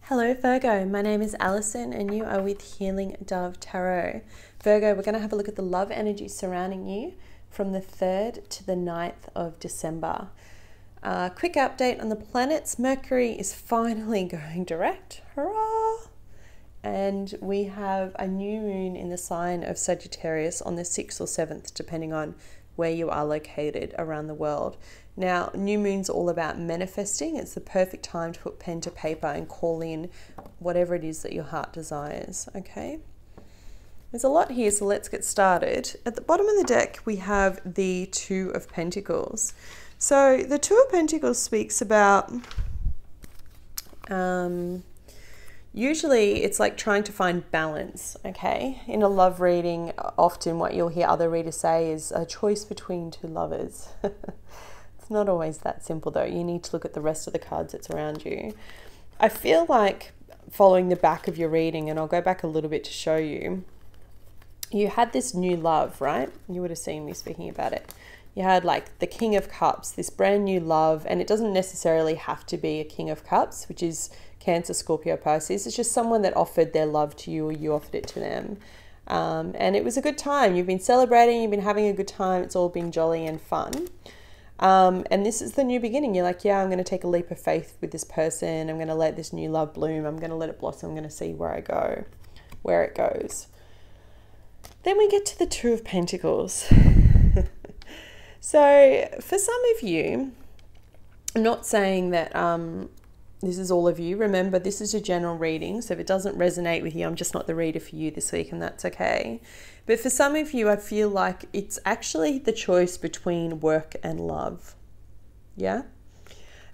Hello Virgo, my name is Alison and you are with Healing Dove Tarot. Virgo, we're going to have a look at the love energy surrounding you from the 3rd to the 9th of December. Quick update on the planets. Mercury is finally going direct. Hurrah! And we have a new moon in the sign of Sagittarius on the 6th or 7th, depending on where you are located around the world. Now, new moon's all about manifesting. It's the perfect time to put pen to paper and call in whatever it is that your heart desires, okay? There's a lot here, so let's get started. At the bottom of the deck, we have the Two of Pentacles. So the Two of Pentacles speaks about, usually it's like trying to find balance, okay? In a love reading, often what you'll hear other readers say is a choice between two lovers. It's not always that simple though. You need to look at the rest of the cards that's around you. I feel like following the back of your reading, and I'll go back a little bit to show you, you had this new love, right? You would have seen me speaking about it. You had like the King of Cups, this brand new love, and it doesn't necessarily have to be a King of Cups, which is Cancer, Scorpio, Pisces. It's just someone that offered their love to you or you offered it to them. And it was a good time. You've been celebrating, you've been having a good time. It's all been jolly and fun. And this is the new beginning. You're like, yeah, I'm going to take a leap of faith with this person. I'm going to let this new love bloom. I'm going to let it blossom. I'm going to see where I go, where it goes. Then we get to the Two of Pentacles. So for some of you, I'm not saying that this is all of you. Remember, this is a general reading. So if it doesn't resonate with you, I'm just not the reader for you this week, and that's okay. But for some of you, I feel like it's actually the choice between work and love. Yeah?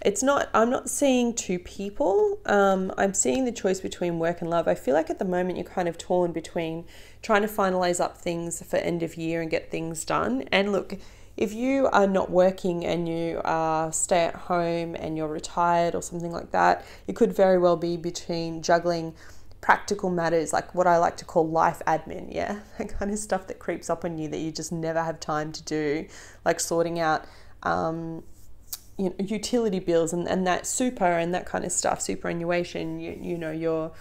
It's not, I'm not seeing two people. I'm seeing the choice between work and love. I feel like at the moment you're kind of torn between trying to finalize up things for end of year and get things done. And look, if you are not working and you are stay at home and you're retired or something like that, it could very well be between juggling practical matters, like what I like to call life admin, yeah? That kind of stuff that creeps up on you that you just never have time to do, like sorting out you know, utility bills and that super and that kind of stuff, superannuation, you know, your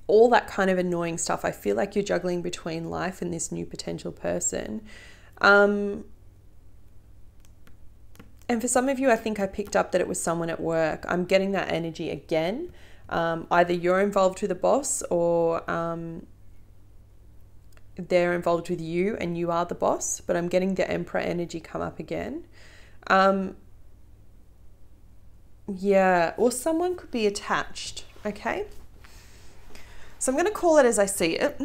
all that kind of annoying stuff. I feel like you're juggling between life and this new potential person. And for some of you, I think I picked up that it was someone at work. I'm getting that energy again. Either you're involved with a boss or they're involved with you and you are the boss, but I'm getting the Emperor energy come up again. Yeah, or someone could be attached, okay? So I'm going to call it as I see it.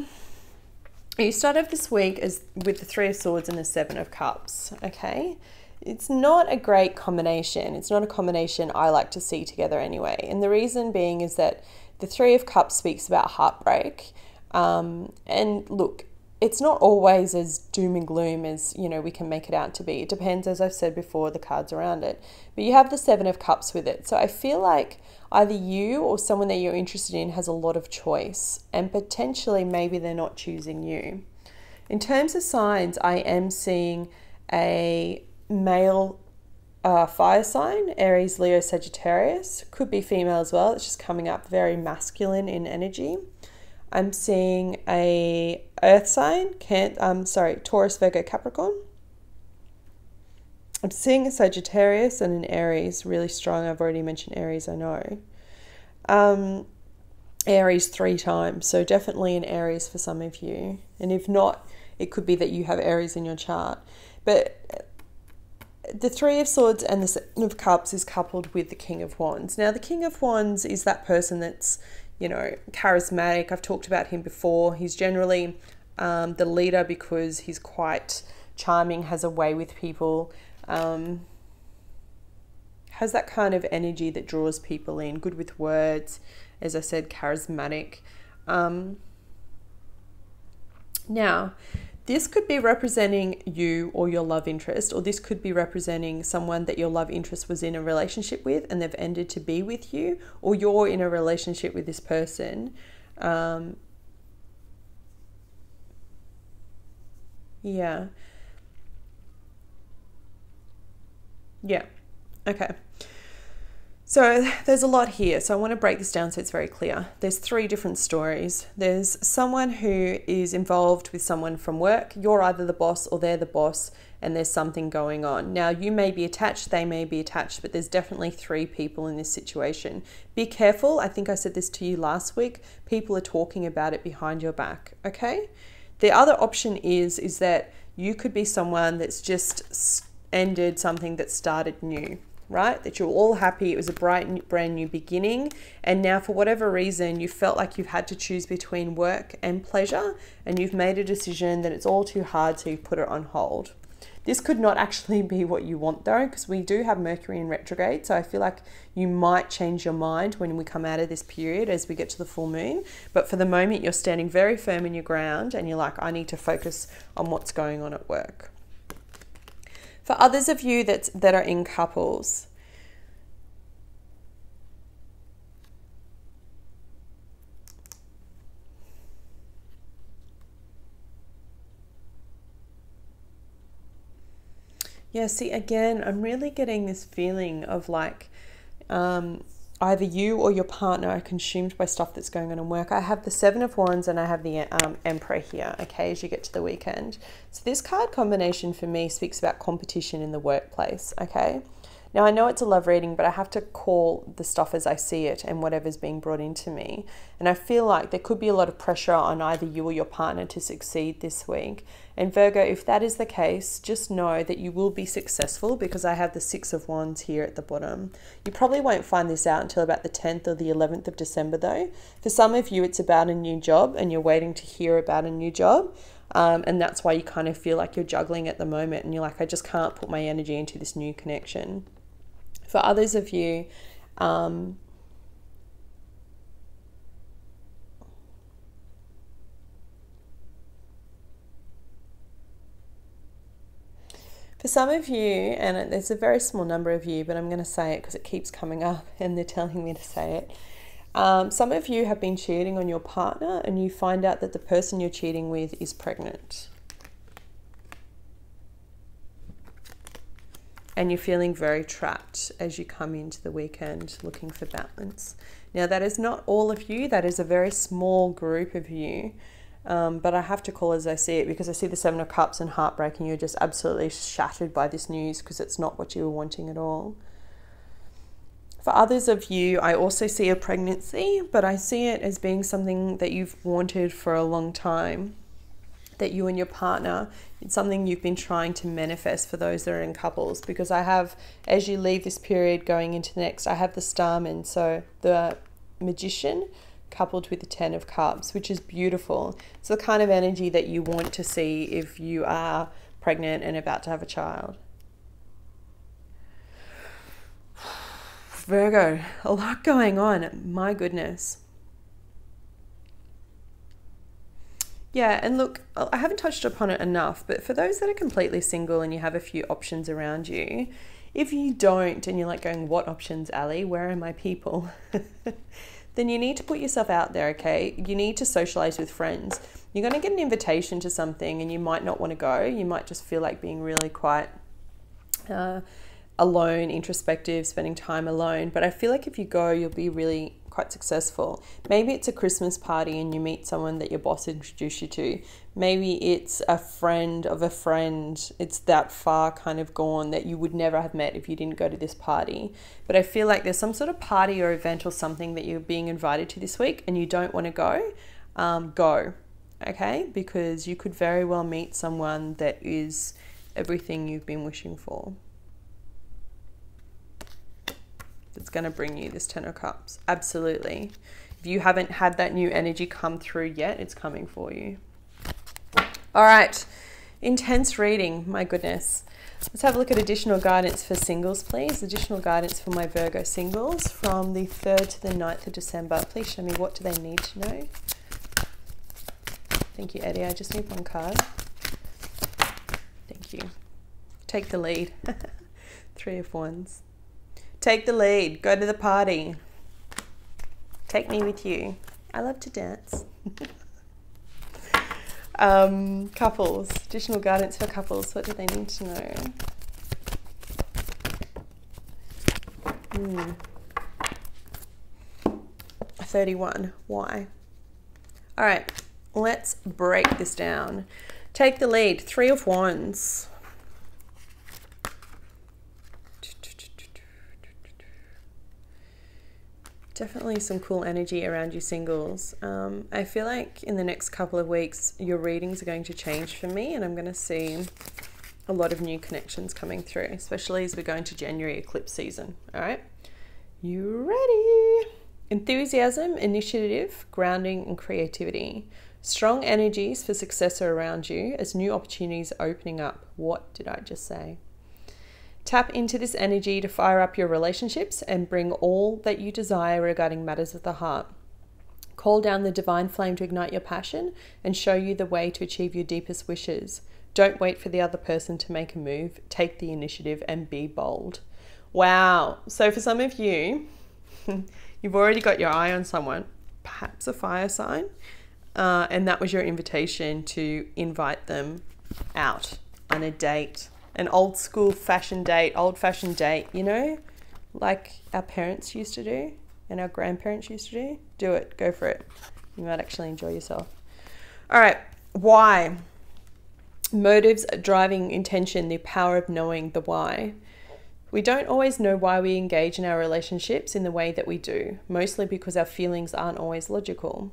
You start off this week with the Three of Swords and the Seven of Cups, okay? It's not a great combination. It's not a combination I like to see together anyway. And the reason being is that the Three of Cups speaks about heartbreak. And look, it's not always as doom and gloom as, you know, we can make it out to be. It depends, as I've said before, the cards around it. But you have the Seven of Cups with it. So I feel like either you or someone that you're interested in has a lot of choice, and potentially maybe they're not choosing you. In terms of signs, I am seeing a male fire sign, Aries, Leo, Sagittarius. Could be female as well. It's just coming up very masculine in energy. I'm seeing a earth sign, Taurus, Virgo, Capricorn. I'm seeing a Sagittarius and an Aries, really strong. I've already mentioned Aries, I know. Aries 3 times, so definitely an Aries for some of you. And if not, it could be that you have Aries in your chart. But the Three of Swords and the Seven of Cups is coupled with the King of Wands. Now, the King of Wands is that person that's, you know, charismatic. I've talked about him before. He's generally the leader because he's quite charming, has a way with people, has that kind of energy that draws people in, good with words, as I said, charismatic. Now, this could be representing you or your love interest, or this could be representing someone that your love interest was in a relationship with and they've ended to be with you, or you're in a relationship with this person. Yeah. Okay. So there's a lot here. So I want to break this down so it's very clear. There's 3 different stories. There's someone who is involved with someone from work. You're either the boss or they're the boss, and there's something going on. Now, you may be attached, they may be attached, but there's definitely 3 people in this situation. Be careful. I think I said this to you last week. People are talking about it behind your back, okay? The other option is that you could be someone that's just ended something that started new. Right? That you're all happy. It was a bright, brand new beginning. And now for whatever reason, you felt like you've had to choose between work and pleasure, and you've made a decision that it's all too hard, so you've put it on hold. This could not actually be what you want though, because we do have Mercury in retrograde. So I feel like you might change your mind when we come out of this period as we get to the full moon. But for the moment, you're standing very firm in your ground and you're like, I need to focus on what's going on at work. For others of you that are in couples, yeah, see, again, I'm really getting this feeling of like either you or your partner are consumed by stuff that's going on in work. I have the 7 of Wands and I have the Emperor here, okay, as you get to the weekend. So this card combination for me speaks about competition in the workplace, okay? Now, I know it's a love reading, but I have to call the stuff as I see it and whatever's being brought into me. And I feel like there could be a lot of pressure on either you or your partner to succeed this week. And Virgo, if that is the case, just know that you will be successful, because I have the 6 of Wands here at the bottom. You probably won't find this out until about the 10th or the 11th of December though. For some of you, it's about a new job and you're waiting to hear about a new job. And that's why you kind of feel like you're juggling at the moment and you're like, I just can't put my energy into this new connection. For others of you, for some of you, and there's a very small number of you, but I'm going to say it because it keeps coming up and they're telling me to say it. Some of you have been cheating on your partner and you find out that the person you're cheating with is pregnant. And you're feeling very trapped as you come into the weekend looking for balance. Now, that is not all of you. That is a very small group of you. But I have to call as I see it, because I see the 7 of Cups and heartbreak, and you're just absolutely shattered by this news because it's not what you were wanting at all. For others of you, I also see a pregnancy, but I see it as being something that you've wanted for a long time. That you and your partner, it's something you've been trying to manifest for those that are in couples, because I have, as you leave this period going into the next, I have the Starman, so the Magician coupled with the 10 of Cups, which is beautiful. It's the kind of energy that you want to see if you are pregnant and about to have a child. Virgo, a lot going on, my goodness. Yeah, and look, I haven't touched upon it enough, but for those that are completely single and you have a few options around you, if you don't and you're like going, what options, Ali? Where are my people? Then you need to put yourself out there, okay? You need to socialize with friends. You're going to get an invitation to something and you might not want to go. You might just feel like being really quite alone, introspective, spending time alone. But I feel like if you go, you'll be really quite successful. Maybe it's a Christmas party and you meet someone that your boss introduced you to. Maybe it's a friend of a friend. It's that far kind of gone that you would never have met if you didn't go to this party. But I feel like there's some sort of party or event or something that you're being invited to this week and you don't want to go, go, okay? Because you could very well meet someone that is everything you've been wishing for. That's going to bring you this 10 of Cups. Absolutely. If you haven't had that new energy come through yet, it's coming for you. All right. Intense reading. My goodness. Let's have a look at additional guidance for singles, please. Additional guidance for my Virgo singles from the 3rd to the 9th of December. Please show me, what do they need to know? Thank you, Eddie. I just need one card. Thank you. Take the lead. 3 of Wands. Take the lead. Go to the party. Take me with you. I love to dance. Couples. Additional guidance for couples. What do they need to know? 31. Why? All right, let's break this down. Take the lead. 3 of Wands. Definitely some cool energy around you singles. I feel like in the next couple of weeks, your readings are going to change for me, and I'm going to see a lot of new connections coming through, especially as we go into January eclipse season. All right, you ready? Enthusiasm, initiative, grounding, and creativity. Strong energies for success are around you as new opportunities are opening up. What did I just say? Tap into this energy to fire up your relationships and bring all that you desire regarding matters of the heart. Call down the divine flame to ignite your passion and show you the way to achieve your deepest wishes. Don't wait for the other person to make a move. Take the initiative and be bold. Wow. So for some of you, you've already got your eye on someone, perhaps a fire sign, and that was your invitation to invite them out on a date. An old fashioned date, you know, like our parents used to do and our grandparents used to do. Do it. Go for it. You might actually enjoy yourself. All right. Why? Motives, driving intention, the power of knowing the why. We don't always know why we engage in our relationships in the way that we do, mostly because our feelings aren't always logical.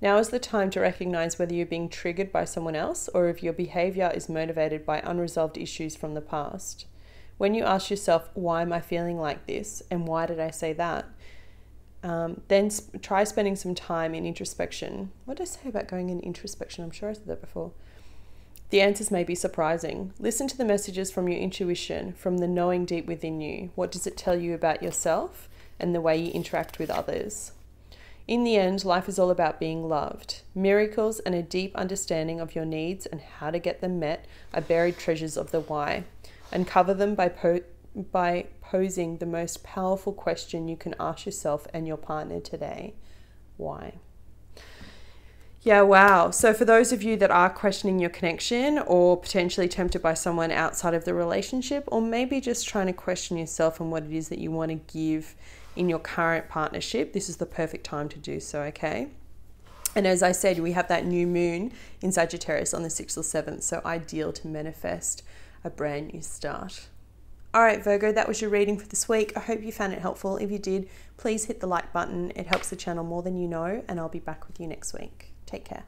Now is the time to recognize whether you're being triggered by someone else or if your behavior is motivated by unresolved issues from the past. When you ask yourself, why am I feeling like this? And why did I say that? Then try spending some time in introspection. What did I say about going in introspection? I'm sure I said that before. The answers may be surprising. Listen to the messages from your intuition, from the knowing deep within you. What does it tell you about yourself and the way you interact with others? In the end, life is all about being loved. Miracles and a deep understanding of your needs and how to get them met are buried treasures of the why. Uncover them by posing the most powerful question you can ask yourself and your partner today. Why? Yeah, wow. So for those of you that are questioning your connection or potentially tempted by someone outside of the relationship, or maybe just trying to question yourself and what it is that you want to give in your current partnership, this is the perfect time to do so, okay? And as I said, we have that new moon in Sagittarius on the 6th or 7th, so ideal to manifest a brand new start. All right, Virgo, that was your reading for this week. I hope you found it helpful. If you did, please hit the like button. It helps the channel more than you know, and I'll be back with you next week. Take care.